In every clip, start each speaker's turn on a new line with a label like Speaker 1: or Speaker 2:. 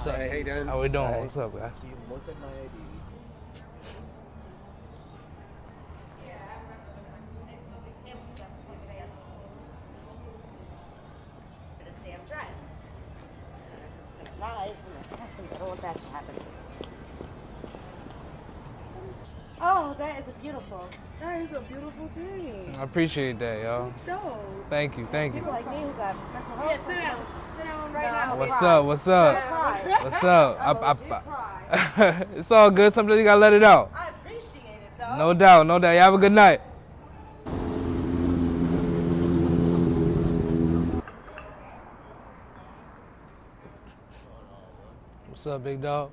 Speaker 1: What's up?
Speaker 2: Hey, how you doing?
Speaker 1: How we doing?
Speaker 2: Hi.
Speaker 1: What's up, guys?
Speaker 2: So you look at my ID.
Speaker 3: Oh, that is beautiful. That is a beautiful thing.
Speaker 1: I appreciate that, y'all.
Speaker 3: It's dope.
Speaker 1: Thank you.
Speaker 3: People like me who got mental health. Yeah, sit down. Sit down right now.
Speaker 1: What's up? What's up?
Speaker 3: Cry.
Speaker 1: What's up?
Speaker 3: Cry.
Speaker 1: It's all good. Sometimes you gotta let it out.
Speaker 3: I appreciate it, though.
Speaker 1: No doubt, no doubt. You have a good night. What's up, big dog?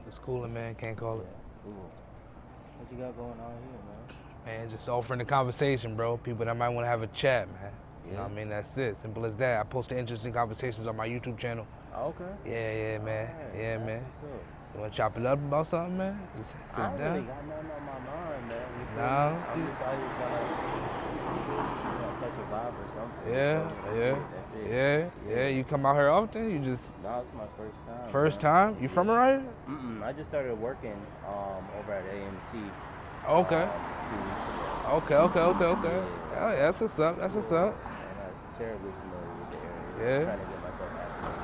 Speaker 1: It's coolin', man. Can't call it.
Speaker 2: Cool. What you got going on here, man?
Speaker 1: Man, just offering the conversation, bro. People that might want to have a chat, man. You know what I mean? That's it. Simple as that. I post the interesting conversations on my YouTube channel.
Speaker 2: Okay.
Speaker 1: Yeah, man.
Speaker 2: Alright,
Speaker 1: Yeah,
Speaker 2: that's
Speaker 1: man.
Speaker 2: what's up.
Speaker 1: You want to chop it up about something, man? Just sit
Speaker 2: I don't
Speaker 1: down.
Speaker 2: really got nothing on my mind, man. You feel
Speaker 1: Nah.
Speaker 2: me? I'm just out here trying to, catch a vibe or something.
Speaker 1: Yeah,
Speaker 2: That's it.
Speaker 1: yeah. You come out here often? You just
Speaker 2: No, it's my first time.
Speaker 1: first
Speaker 2: man.
Speaker 1: time? You from around here?
Speaker 2: I just started working over at AMC.
Speaker 1: Okay.
Speaker 2: A few weeks ago.
Speaker 1: Okay.
Speaker 2: Yeah,
Speaker 1: Oh, yeah, that's what's up. That's what's up.
Speaker 2: I'm not terribly familiar with the area.
Speaker 1: Yeah.
Speaker 2: I'm trying to get myself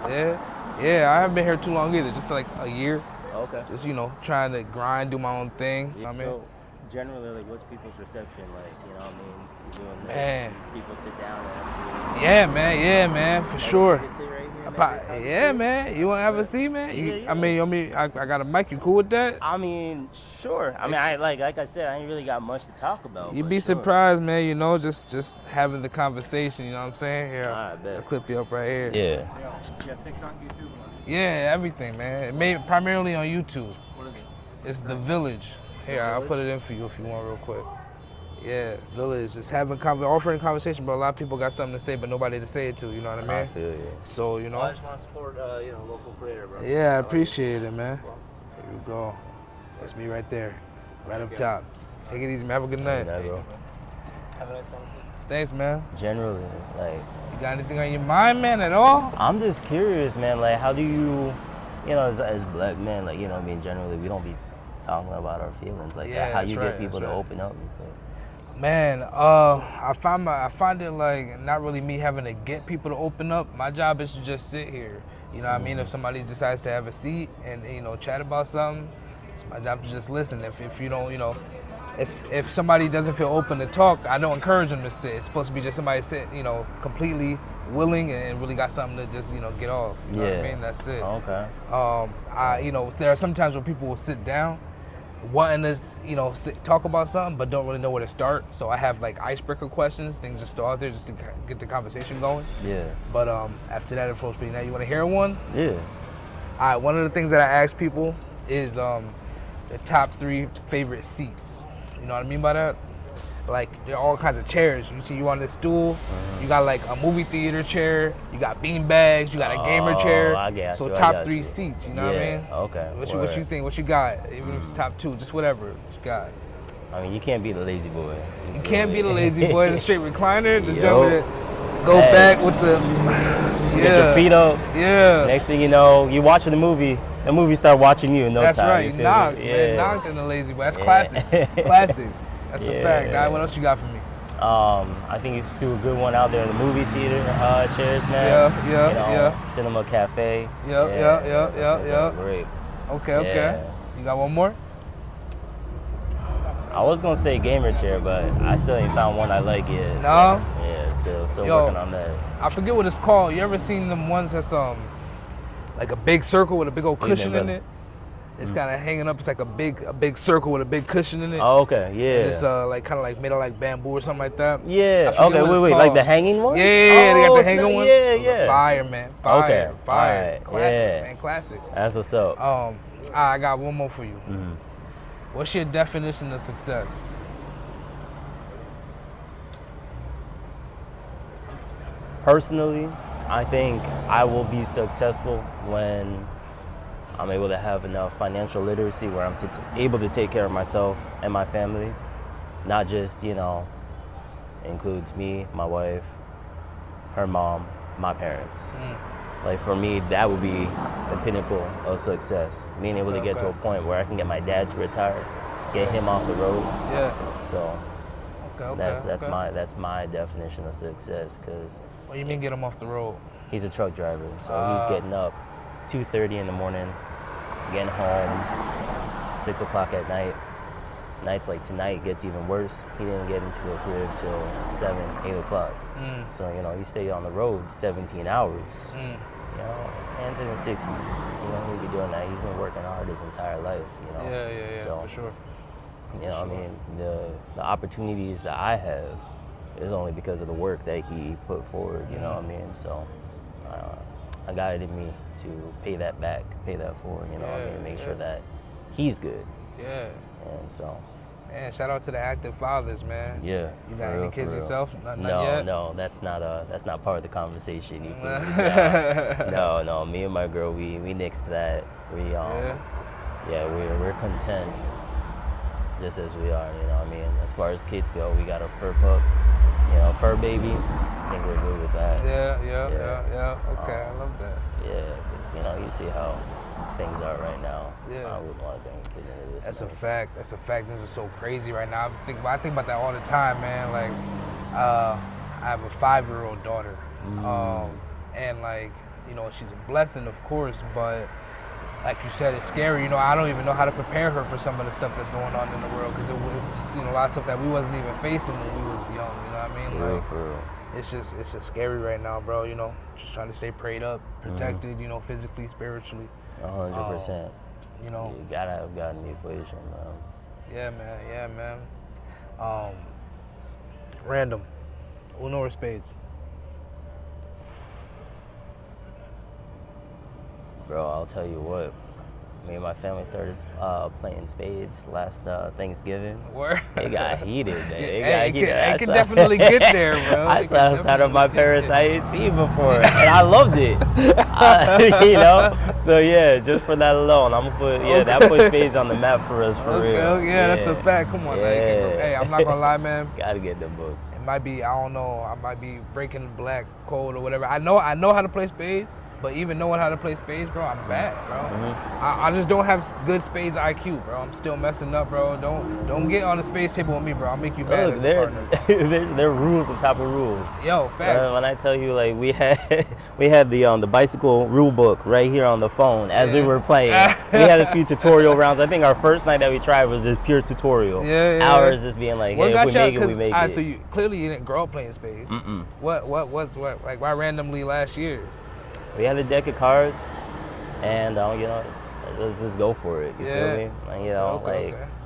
Speaker 2: happy.
Speaker 1: Yeah. I haven't been here too long either. Just like a year.
Speaker 2: Okay.
Speaker 1: Just, trying to grind, do my own thing. You know what I mean?
Speaker 2: So generally, like, what's people's reception like? You know what I mean? You're doing this,
Speaker 1: Man.
Speaker 2: people sit down and
Speaker 1: Yeah, man, for sure.
Speaker 2: Sit right here and have a
Speaker 1: Yeah, man. You want to have a seat, man?
Speaker 2: Yeah.
Speaker 1: I mean, I got a mic. You cool with that?
Speaker 2: I mean, sure. I mean, like I said, I ain't really got much to talk about.
Speaker 1: You'd
Speaker 2: but
Speaker 1: be
Speaker 2: sure.
Speaker 1: surprised, man, just having the conversation, you know what I'm saying? Here,
Speaker 2: I bet.
Speaker 1: I'll clip you up right here.
Speaker 2: Yeah.
Speaker 4: You got TikTok, YouTube?
Speaker 1: Yeah, everything, man. Made primarily on YouTube.
Speaker 4: What is it?
Speaker 1: It's The Village. Here, I'll put it in for you if you want real quick. Yeah, Village. Just offering conversation, but a lot of people got something to say, but nobody to say it to, you know what I
Speaker 2: I
Speaker 1: mean?
Speaker 2: feel you.
Speaker 1: So,
Speaker 4: I just want to support, local creator, bro.
Speaker 1: Yeah, I appreciate it, man. Here we go. That's me right there, right up top. Take it easy, man. Have a good night.
Speaker 2: Yeah, bro.
Speaker 4: Have a nice conversation.
Speaker 1: Thanks, man.
Speaker 2: Generally, like,
Speaker 1: You got anything on your mind, man, at all?
Speaker 2: I'm just curious, man. Like, how do you, as black men, like, I mean, generally, we don't be talking about our feelings like
Speaker 1: Yeah,
Speaker 2: that. How
Speaker 1: that's
Speaker 2: you
Speaker 1: right,
Speaker 2: get people
Speaker 1: that's
Speaker 2: to
Speaker 1: right.
Speaker 2: open up and stuff?
Speaker 1: Man, I find it like not really me having to get people to open up. My job is to just sit here. You know what I mean? If somebody decides to have a seat and chat about something, it's my job to just listen. If you don't, if somebody doesn't feel open to talk, I don't encourage them to sit. It's supposed to be just somebody sit, completely willing and really got something to just get off. You know what I mean? That's it.
Speaker 2: Okay.
Speaker 1: There are some times where people will sit down wanting to talk about something but don't really know where to start, so I have like icebreaker questions, things just throw out there just to get the conversation going.
Speaker 2: Yeah.
Speaker 1: But after that, it flows me. Now you want to hear one?
Speaker 2: Yeah.
Speaker 1: All right, one of the things that I ask people is the top 3 favorite seats. You know what I mean by that? Like, there are all kinds of chairs. You see, you on this stool, you got like a movie theater chair, you got bean bags, you got a gamer chair.
Speaker 2: I got
Speaker 1: so
Speaker 2: you, I
Speaker 1: top
Speaker 2: got
Speaker 1: 3
Speaker 2: you.
Speaker 1: seats, you know what I mean?
Speaker 2: Okay.
Speaker 1: What you think? What you got? Even if it's top 2, just whatever you got.
Speaker 2: I mean, you can't be the lazy boy.
Speaker 1: You can't be the lazy boy, the straight recliner, the
Speaker 2: Yo.
Speaker 1: jumper that go back with the
Speaker 2: Get your feet up.
Speaker 1: Yeah.
Speaker 2: Next thing you know, you watching the movie start watching you in no
Speaker 1: That's
Speaker 2: time.
Speaker 1: right. You
Speaker 2: feel
Speaker 1: knocked,
Speaker 2: me?
Speaker 1: man. Knocked in the lazy boy. That's classic. Classic. That's a fact. Guy, what else you got for me?
Speaker 2: I think you threw a good one out there in the movie theater chairs, man.
Speaker 1: Yeah.
Speaker 2: Cinema cafe.
Speaker 1: Yeah.
Speaker 2: Those are great.
Speaker 1: Okay.
Speaker 2: Yeah.
Speaker 1: You got one more?
Speaker 2: I was gonna say gamer chair, but I still ain't found one I like yet.
Speaker 1: No?
Speaker 2: So, yeah, still
Speaker 1: Yo,
Speaker 2: working on that.
Speaker 1: I forget what it's called. You ever seen them ones that's like a big circle with a big old cushion in it? It's kind of hanging up. It's like a big circle with a big cushion in it.
Speaker 2: Oh, okay, yeah.
Speaker 1: And it's like kind of like made of like bamboo or something like that.
Speaker 2: Yeah.
Speaker 1: I forget
Speaker 2: Okay.
Speaker 1: what
Speaker 2: Wait.
Speaker 1: it's
Speaker 2: Like
Speaker 1: called.
Speaker 2: the hanging one?
Speaker 1: Yeah. They got the
Speaker 2: Oh,
Speaker 1: hanging one.
Speaker 2: Yeah.
Speaker 1: Fire, man. Fire.
Speaker 2: Okay,
Speaker 1: Fire.
Speaker 2: alright,
Speaker 1: Classic,
Speaker 2: yeah.
Speaker 1: man. Classic.
Speaker 2: That's what's up.
Speaker 1: I got one more for you.
Speaker 2: Mm-hmm.
Speaker 1: What's your definition of success?
Speaker 2: Personally, I think I will be successful when I'm able to have enough financial literacy where I'm able to take care of myself and my family. Not just, includes me, my wife, her mom, my parents. Like for me, that would be the pinnacle of success. Being able to get to a point where I can get my dad to retire, get him off the road.
Speaker 1: Yeah.
Speaker 2: So that's
Speaker 1: okay.
Speaker 2: that's my definition of success. Cause
Speaker 1: What do you mean get him off the road?
Speaker 2: he's a truck driver, so he's getting up 2:30 in the morning, getting home 6 o'clock at night. Nights like tonight gets even worse. He didn't get into the crib till 7, 8 o'clock. So, you know, he stayed on the road 17 hours. You know, man's in his 60s. You know, he'll be doing that. He's been working hard his entire life, you know.
Speaker 1: Yeah,
Speaker 2: so,
Speaker 1: for sure.
Speaker 2: You know, I mean, the opportunities that I have is only because of the work that he put forward, you know what I mean? So, I got it in me to pay that back, pay that forward, you know what I mean? Make sure that he's good.
Speaker 1: Yeah.
Speaker 2: And so,
Speaker 1: man, shout out to the active fathers, man.
Speaker 2: Yeah.
Speaker 1: You got any kids yourself? Not
Speaker 2: No,
Speaker 1: yet?
Speaker 2: no, that's not part of the conversation. No. Me and my girl, we nixed that. We're content just as we are. You know what I mean? As far as kids go, we got a fur pup, you know, fur baby. I think we're good with that.
Speaker 1: Yeah. Okay, I love that.
Speaker 2: Yeah, because you know you see how things are right now.
Speaker 1: Yeah.
Speaker 2: I wouldn't want to bring a kid into this.
Speaker 1: That's a
Speaker 2: mess.
Speaker 1: fact. That's a fact. This is so crazy right now. I think about that all the time, man. Like, I have a 5-year-old daughter, and like, you know, she's a blessing, of course, but like you said, it's scary. You know, I don't even know how to prepare her for some of the stuff that's going on in the world because it was, you know, a lot of stuff that we wasn't even facing when we was young. You know what I mean?
Speaker 2: For real.
Speaker 1: It's just scary right now, bro. You know, just trying to stay prayed up, protected. You know, physically, spiritually.
Speaker 2: 100%.
Speaker 1: You know,
Speaker 2: You gotta have God in the equation, man.
Speaker 1: Yeah, man. Random. Uno or spades?
Speaker 2: Bro, I'll tell you what. Me and my family started playing spades last Thanksgiving.
Speaker 1: Where?
Speaker 2: It got heated, man.
Speaker 1: It can definitely get there, bro.
Speaker 2: I sat outside of my parents' IAC before, and I loved it. You know? So, yeah, just for that alone, I'm gonna put, that put spades on the map for us, for real.
Speaker 1: Okay, yeah, that's a fact. Come on, man. Hey, I'm not gonna lie, man.
Speaker 2: Gotta get them books.
Speaker 1: It might be, I don't know, I might be breaking the black code or whatever. I know how to play spades, but even knowing how to play spades, bro, I'm bad, bro. I just don't have good spades IQ, bro. I'm still messing up, bro. Don't get on the spades table with me, bro. I'll make you mad as a partner.
Speaker 2: There are rules on top of rules.
Speaker 1: Yo, facts.
Speaker 2: When I tell you, like, we had the bicycle rule book right here on the phone as we were playing. We had a few tutorial rounds. I think our first night that we tried was just pure tutorial. Ours just being like, hey, if we make it, we make it.
Speaker 1: So you clearly didn't grow up playing spades. What? Like, why randomly last year?
Speaker 2: We had a deck of cards, and you know, let's just go for it. You feel me? And, you know,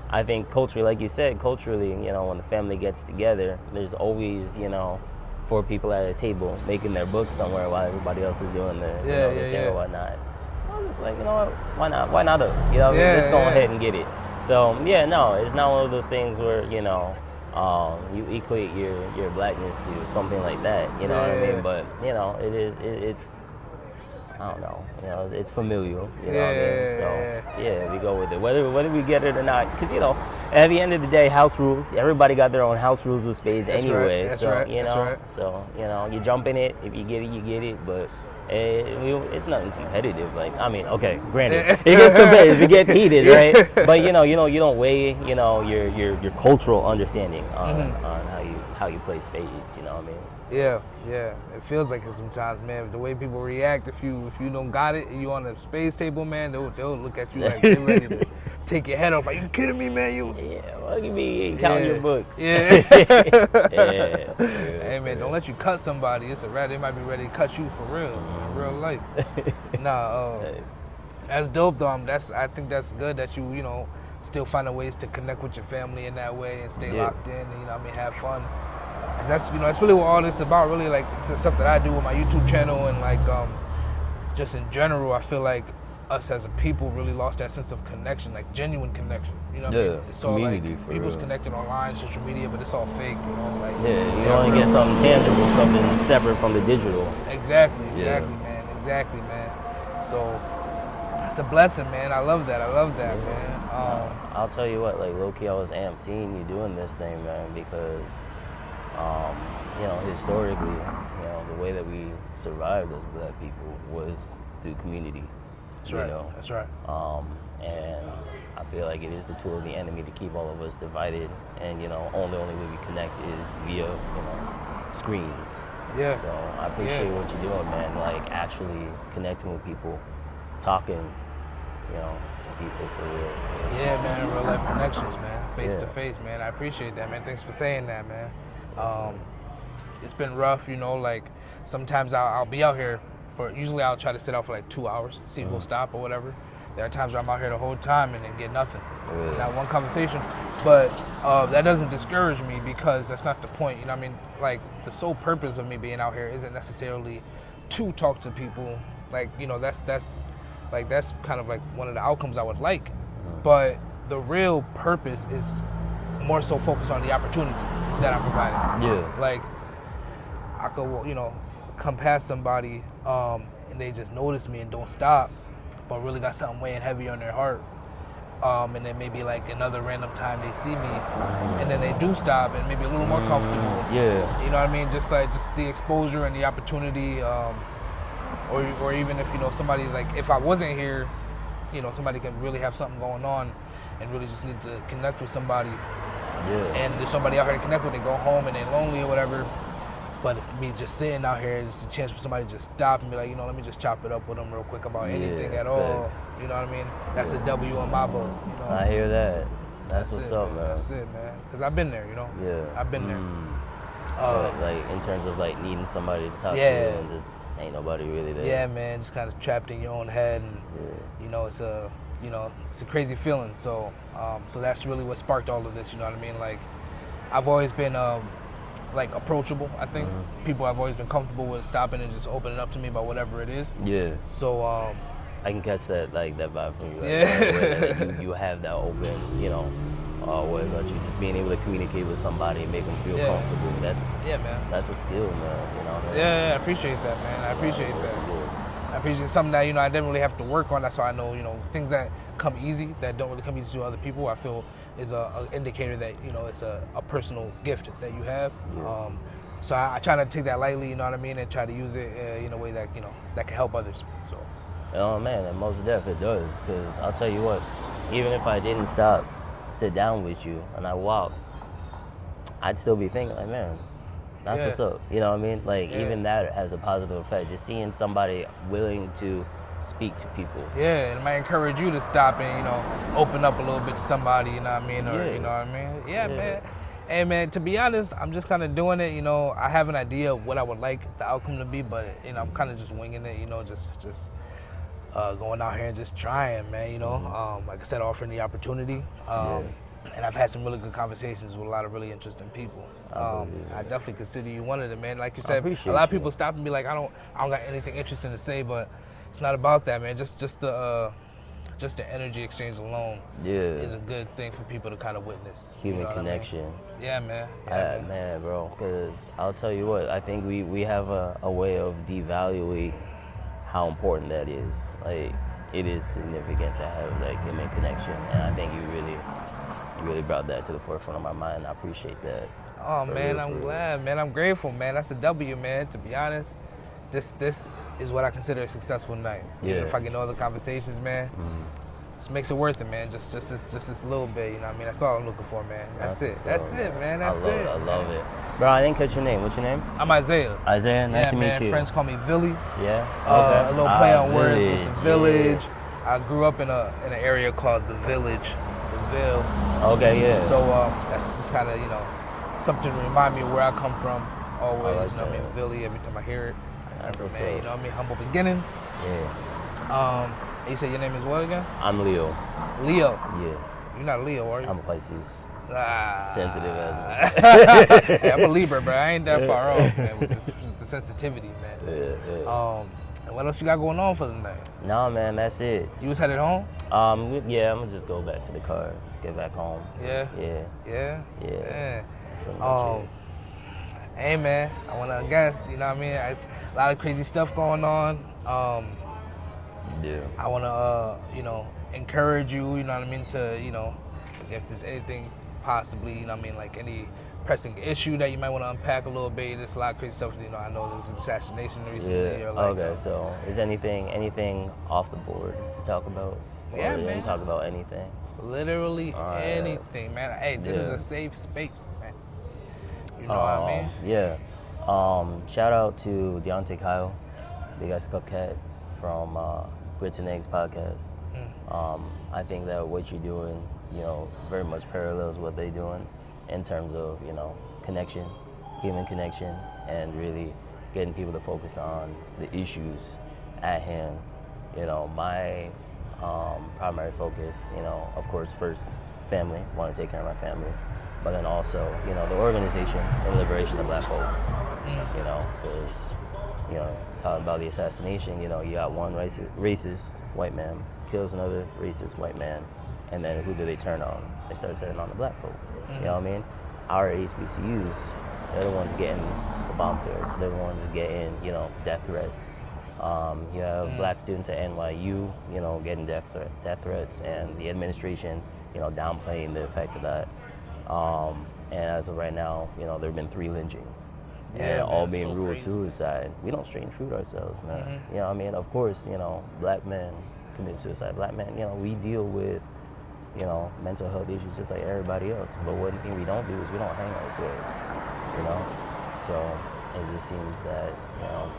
Speaker 2: I think culturally, like you said, you know, when the family gets together, there's always, you know, 4 people at a table making their books somewhere while everybody else is doing their thing or whatnot. I was just like, you know what? Why not? Why not us? You know, let's go ahead and get it. So yeah, no, it's not one of those things where, you know, you equate your blackness to something like that. You know what I mean? But you know, it's. I don't know, you know, it's familial, you know what I mean? So, yeah, we go with it. Whether we get it or not, because, you know, at the end of the day, house rules, everybody got their own house rules with spades anyway.
Speaker 1: That's
Speaker 2: so,
Speaker 1: right.
Speaker 2: You know, so, you know, you jump in it, if you get it, you get it, but it's nothing competitive. Like, I mean, okay, granted, it gets competitive, it gets heated, right? But, you know, you don't weigh, you know, your cultural understanding on how you play spades, you know what I mean?
Speaker 1: Yeah. It feels like it sometimes, man. The way people react, if you don't got it, and you on the spades table, man, they'll look at you like they're ready to take your head off. Like, you kidding me, man?
Speaker 2: Look at me counting your books.
Speaker 1: Hey, man, don't let you cut somebody. They might be ready to cut you for real, in real life. That's dope though. I think that's good that you know, still finding ways to connect with your family in that way and stay locked in. And, you know what I mean, have fun. Cause that's, you know, that's really what all this is about. Really, like the stuff that I do with my YouTube channel and like just in general. I feel like us as a people really lost that sense of connection, like genuine connection. You know what I mean? It's all like people's connecting online, social media, but it's all fake. You know, like
Speaker 2: you only get something tangible, something separate from the digital.
Speaker 1: Exactly, man. So it's a blessing, man. I love that, man.
Speaker 2: I'll tell you what, like low-key, I was amped seeing you doing this thing, man, because you know, historically, you the way that we survived as Black people was through community.
Speaker 1: That's right.
Speaker 2: know.
Speaker 1: That's right.
Speaker 2: And I feel like it is the tool of the enemy to keep all of us divided. And only way we connect is via screens.
Speaker 1: Yeah.
Speaker 2: So I appreciate what you're doing, man. Like actually connecting with people, talking, to people for real.
Speaker 1: Yeah, man, real life connections, man. Face to face, man. I appreciate that, man. Thanks for saying that, man. It's been rough, like sometimes I'll be out here usually I'll try to sit out for like 2 hours, see who'll stop or whatever. There are times where I'm out here the whole time and then get nothing.
Speaker 2: Really?
Speaker 1: Not one conversation. But that doesn't discourage me because that's not the point. You know what I mean? Like the sole purpose of me being out here isn't necessarily to talk to people. Like, that's kind of like one of the outcomes I would like. But the real purpose is more so focused on the opportunity that I'm providing.
Speaker 2: Yeah.
Speaker 1: Like I could, come past somebody and they just notice me and don't stop, but really got something weighing heavy on their heart. And then maybe like another random time they see me and then they do stop and maybe a little more comfortable.
Speaker 2: Yeah.
Speaker 1: You know what I mean? Just the exposure and the opportunity, or even if, somebody like, if I wasn't here, somebody can really have something going on and really just need to connect with somebody.
Speaker 2: Yeah.
Speaker 1: And there's somebody out here to connect with, they go home and they're lonely or whatever. But if me just sitting out here, it's a chance for somebody to just stop and be like, let me just chop it up with them real quick about anything at all. You know what I mean? That's a W on my book.
Speaker 2: I hear that. That's what's
Speaker 1: it,
Speaker 2: up, man.
Speaker 1: That's it, man. Because I've been there,
Speaker 2: Yeah.
Speaker 1: I've been there.
Speaker 2: Like in terms of like needing somebody to talk to and just ain't nobody really there.
Speaker 1: Yeah, man. Just kind of trapped in your own head, and it's a crazy feeling. So, so that's really what sparked all of this. You know what I mean? Like, I've always been like approachable. I think people have always been comfortable with stopping and just opening up to me about whatever it is.
Speaker 2: Yeah.
Speaker 1: So,
Speaker 2: I can catch that vibe from you. Like,
Speaker 1: Yeah.
Speaker 2: you have that open, what about you just being able to communicate with somebody and make them feel comfortable. That's
Speaker 1: man.
Speaker 2: That's a skill, man.
Speaker 1: Yeah, I appreciate that, man. I appreciate that. I appreciate something that I didn't really have to work on. That's why I know things that come easy that don't really come easy to other people. I feel is a indicator that it's a personal gift that you have.
Speaker 2: Yeah.
Speaker 1: So I try not to take that lightly. You know what I mean, and try to use it in a way that that can help others. So.
Speaker 2: Oh man, and most definitely it does. Because I'll tell you what, even if I didn't sit down with you and I walked, I'd still be thinking like, man, that's what's up. You know what I mean? Like even that has a positive effect. Just seeing somebody willing to speak to people.
Speaker 1: Yeah, and it might encourage you to stop and open up a little bit to somebody. You know what I mean? Or you know what I mean? Yeah, man. Hey man, to be honest, I'm just kind of doing it. I have an idea of what I would like the outcome to be, but I'm kind of just winging it. Just going out here and just trying, man. Like I said, offering the opportunity. And I've had some really good conversations with a lot of really interesting people. I definitely consider you one of them, man. Like you said, a lot of people stop and be like, I don't got anything interesting to say, but it's not about that, man. Just the energy exchange alone is a good thing for people to kind of witness.
Speaker 2: Human connection.
Speaker 1: I mean? Yeah, man.
Speaker 2: Man, bro. Because I'll tell you what, I think we have a way of devaluing how important that is. Like, it is significant to have that human connection, and I think you really brought that to the forefront of my mind. I appreciate that.
Speaker 1: Oh man, I'm glad, man. I'm grateful, man. That's a W, man. To be honest, this is what I consider a successful night. Even if I get no other conversations, man, just makes it worth it, man. Just this little bit, you know what I mean? That's all I'm looking for, man. That's it, man. That's it.
Speaker 2: I love it. Bro, I didn't catch your name. What's your name?
Speaker 1: I'm Isaiah.
Speaker 2: Isaiah, nice to meet you.
Speaker 1: Friends call me Villy.
Speaker 2: Yeah.
Speaker 1: A little play on words
Speaker 2: Village.
Speaker 1: with the village. I grew up in an area called the Village, the Ville.
Speaker 2: Okay, yeah.
Speaker 1: So that's just kind of something to remind me of where I come from. Always,
Speaker 2: like
Speaker 1: you know what I mean?
Speaker 2: that.
Speaker 1: Villy. Every time I hear it, I remember,
Speaker 2: what's
Speaker 1: man.
Speaker 2: up.
Speaker 1: You know what I mean? Humble beginnings.
Speaker 2: Yeah.
Speaker 1: And you said your name is what again?
Speaker 2: I'm Leo.
Speaker 1: Leo.
Speaker 2: Yeah.
Speaker 1: You're not Leo, are you?
Speaker 2: I'm a Pisces.
Speaker 1: Sensitive
Speaker 2: as
Speaker 1: hey, I'm a Libra, bro. I ain't that far off, man, with the sensitivity, man.
Speaker 2: Yeah.
Speaker 1: And what else you got going on for the night?
Speaker 2: No, man, that's it.
Speaker 1: You was headed home?
Speaker 2: Yeah, I'm gonna just go back to the car, get back home.
Speaker 1: Yeah.
Speaker 2: Yeah. That's pretty much it.
Speaker 1: Hey, man, I wanna guess, you know what I mean? It's a lot of crazy stuff going on.
Speaker 2: Yeah.
Speaker 1: I wanna, encourage you, you know what I mean, to, if there's anything possibly, you know what I mean, like any pressing issue that you might want to unpack a little bit? There's a lot of crazy stuff. You know, I know there's an assassination recently.
Speaker 2: Yeah.
Speaker 1: Or like,
Speaker 2: Okay. So is anything off the board to talk about? Or
Speaker 1: Yeah,
Speaker 2: you
Speaker 1: man.
Speaker 2: talk about anything.
Speaker 1: literally anything, man. Hey, this is
Speaker 2: Yeah.
Speaker 1: a safe space, man. You know what I mean?
Speaker 2: Yeah. Shout out to Deontay Kyle, Big Ice Cupcat from Grits and Eggs podcast. I think that what you're doing, you know, very much parallels what they're doing in terms of, you know, connection, human connection, and really getting people to focus on the issues at hand. You know, my primary focus, you know, of course, first family, want to take care of my family, but then also, you know, the organization and liberation of Black folk. You know, because, you know, talking about the assassination, you know, you got one racist white man kills another racist white man, and then who do they turn on? They start turning on the Black folk. You know what I mean? Our HBCUs, they're the ones getting the bomb threats. They're the ones getting, you know, death threats. You have Black students at NYU, you know, getting death threats, and the administration, you know, downplaying the effect of that. And as of right now, you know, there have been 3 lynchings.
Speaker 1: Yeah,
Speaker 2: and all
Speaker 1: man,
Speaker 2: being
Speaker 1: so
Speaker 2: ruled
Speaker 1: crazy.
Speaker 2: suicide. We don't strange fruit ourselves, man. You know what I mean? Of course, you know, Black men commit suicide. Black men, you know, we deal with, you know, mental health issues just like everybody else. But one thing we don't do is we don't hang ourselves, you know? So it just seems that, you know,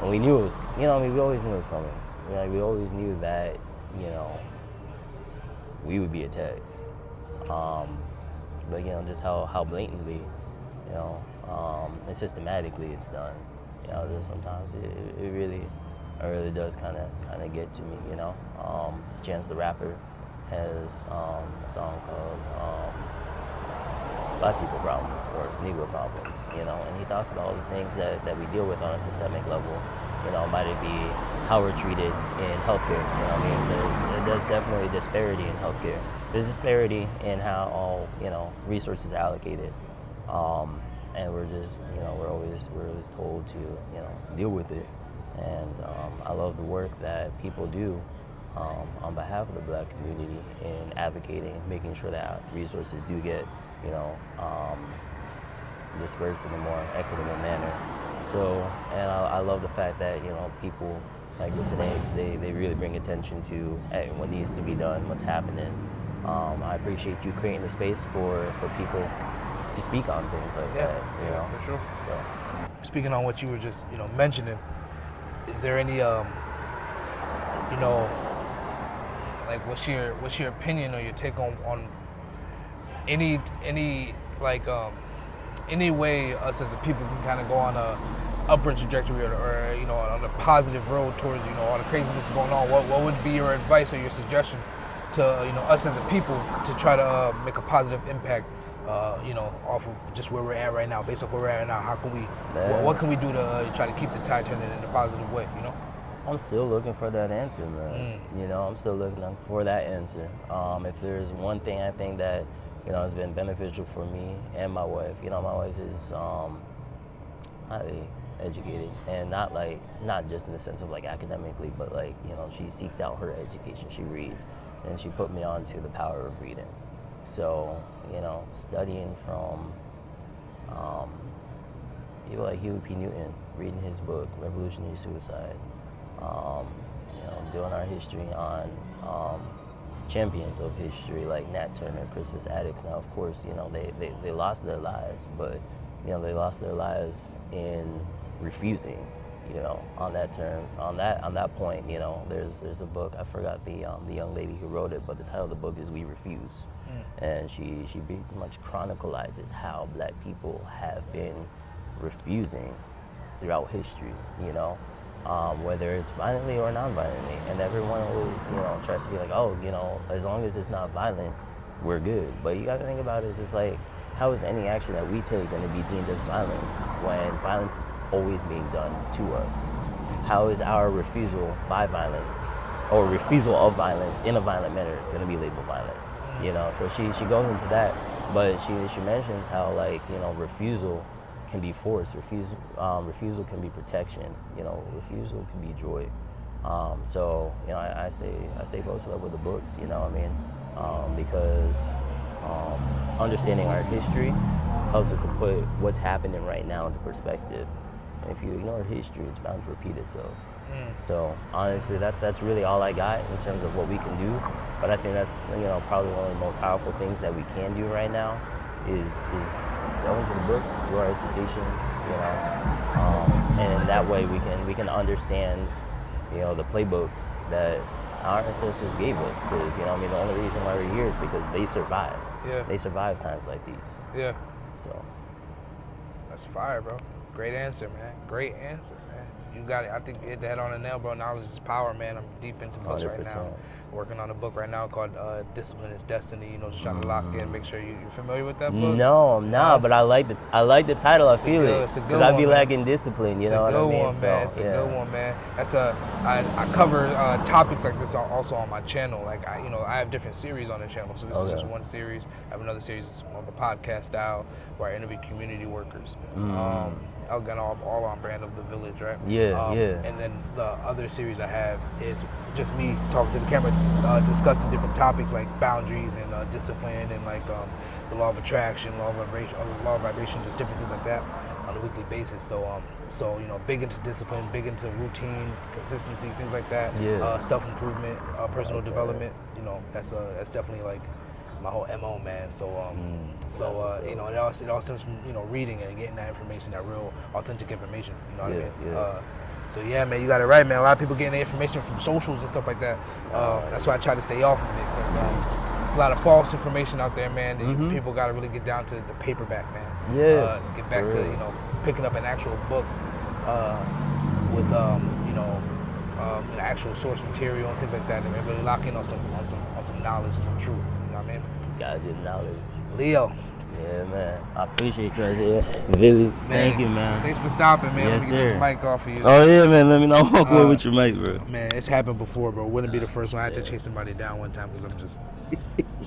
Speaker 2: and we knew it was, you know, I mean, we always knew it was coming. You know, we always knew that, you know, we would be attacked. But, you know, just how blatantly, you know, and systematically it's done. You know, just sometimes it really does kind of get to me, you know. Chance the Rapper has a song called Black People Problems or Negro Problems, you know, and he talks about all the things that we deal with on a systemic level. You know, might it be how we're treated in healthcare. You know what I mean? There's definitely disparity in healthcare. There's disparity in how all, you know, resources are allocated. And we're just, you know, we're always told to, you know, deal with it. And I love the work that people do on behalf of the Black community in advocating, making sure that resources do get, you know, dispersed in a more equitable manner. So, and I love the fact that, you know, people like Grits and Eggs, they really bring attention to what needs to be done, what's happening. I appreciate you creating the space for people to speak on things like that. You know?
Speaker 1: For sure.
Speaker 2: So,
Speaker 1: Speaking on what you were just, you know, mentioning, is there any, you know, like what's your opinion or your take on any like any way us as a people can kind of go on a upward trajectory or you know, on a positive road towards, you know, all the craziness going on? What would be your advice or your suggestion to, you know, us as a people to try to make a positive impact, you know, off of just where we're at right now, based off where we're at right now? How can we, what can we do to try to keep the tide turning in a positive way, you know?
Speaker 2: I'm still looking for that answer, man. You know, I'm still looking for that answer. If there's one thing I think that, you know, has been beneficial for me and my wife, you know, my wife is highly educated, and not just in the sense of like academically, but like, you know, she seeks out her education, she reads, and she put me on to the power of reading. So, you know, studying from people like Huey P. Newton, reading his book, Revolutionary Suicide, you know, doing our history on champions of history like Nat Turner, Crispus Attucks. Now, of course, you know, they lost their lives, but, you know, they lost their lives in refusing, you know, on that point, you know, there's a book, I forgot the young lady who wrote it, but the title of the book is We Refuse. And she pretty much chronicalizes how Black people have been refusing throughout history, you know, whether it's violently or non-violently. And everyone always, you know, tries to be like, oh, you know, as long as it's not violent, we're good. But you got to think about it, it's like, how is any action that we take going to be deemed as violence when violence is always being done to us? How is our refusal by violence or refusal of violence in a violent manner going to be labeled violent? You know, so she goes into that, but she mentions how, like, you know, refusal can be force, refusal can be protection, you know, refusal can be joy. So, you know, I stay close to that with the books, you know what I mean? Because understanding our history helps us to put what's happening right now into perspective. And if you ignore history, it's bound to repeat itself. So honestly, that's really all I got in terms of what we can do. But I think that's probably one of the most powerful things that we can do right now is go into the books, do our education, and in that way we can understand the playbook that our ancestors gave us. Because the only reason why we're here is because they survived.
Speaker 1: Yeah.
Speaker 2: They survived times like these.
Speaker 1: Yeah.
Speaker 2: So
Speaker 1: That's fire, bro. Great answer, man. Great answer, man. You got it. I think you hit the head on the nail, bro. Knowledge is power, man. I'm deep into books right now.
Speaker 2: 100%.
Speaker 1: Working on a book right now called Discipline is Destiny. Just trying to lock in, make sure you're familiar with that book.
Speaker 2: No, I'm not, but I like the title. I feel it.
Speaker 1: It's a good
Speaker 2: Because I be
Speaker 1: one,
Speaker 2: lacking discipline, you know what I mean?
Speaker 1: It's a good one, man. It's a good one, man. I cover topics like this also on my channel. Like I have different series on the channel. So this is just one series. I have another series that's more of a podcast style where I interview community workers. Again, all on brand of The Village, right?
Speaker 2: Yeah.
Speaker 1: And then the other series I have is just me talking to the camera, discussing different topics like boundaries and discipline and like the law of attraction, law of vibration, just different things like that on a weekly basis. So big into discipline, big into routine, consistency, things like that.
Speaker 2: Yeah.
Speaker 1: Self-improvement, personal development. That's definitely like my whole MO, man. So it all stems from reading and getting that information, that real authentic information. You know what I mean?
Speaker 2: Yeah.
Speaker 1: So yeah, man, you got it right, man. A lot of people getting their information from socials and stuff like that. That's why I try to stay off of it, because there's a lot of false information out there, man. People got to really get down to the paperback, man.
Speaker 2: Yes,
Speaker 1: get back to picking up an actual book with actual source material and things like that, and really lock in on some knowledge, some truth. You know what I mean?
Speaker 2: Gotta get knowledge.
Speaker 1: Leo.
Speaker 2: Yeah, man. I appreciate you right here. Really. Thank you, man.
Speaker 1: Thanks for stopping, man.
Speaker 2: Yes,
Speaker 1: Let me get
Speaker 2: sir.
Speaker 1: this mic off of you.
Speaker 2: Oh, yeah, man. Let me know. I'm walking away with your mic, bro.
Speaker 1: Man, it's happened before, bro. Wouldn't be the first one. I had to chase somebody down one time because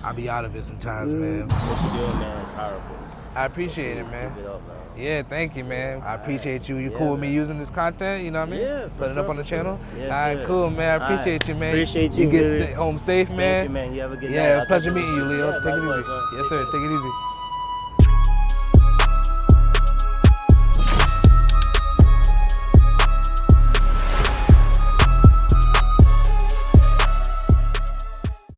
Speaker 1: I be out of it sometimes, man.
Speaker 2: What you're doing, man, is powerful.
Speaker 1: I appreciate it, man.
Speaker 2: Keep it up, man.
Speaker 1: Yeah, thank you, man. I appreciate you. You cool with me using this content? You know what I mean?
Speaker 2: Yeah, for
Speaker 1: Putting it up on the
Speaker 2: sure.
Speaker 1: channel?
Speaker 2: Yes,
Speaker 1: All right,
Speaker 2: sir.
Speaker 1: cool, man. I appreciate you, man.
Speaker 2: Appreciate you,
Speaker 1: You
Speaker 2: Billy.
Speaker 1: get home safe, man.
Speaker 2: Thank you, man. You have a good night.
Speaker 1: Yeah,
Speaker 2: I'll
Speaker 1: pleasure
Speaker 2: talk to you
Speaker 1: meeting you,
Speaker 2: soon.
Speaker 1: Leo.
Speaker 2: Yeah,
Speaker 1: Take it
Speaker 2: likewise,
Speaker 1: easy.
Speaker 2: man.
Speaker 1: Yes, sir. Take it easy.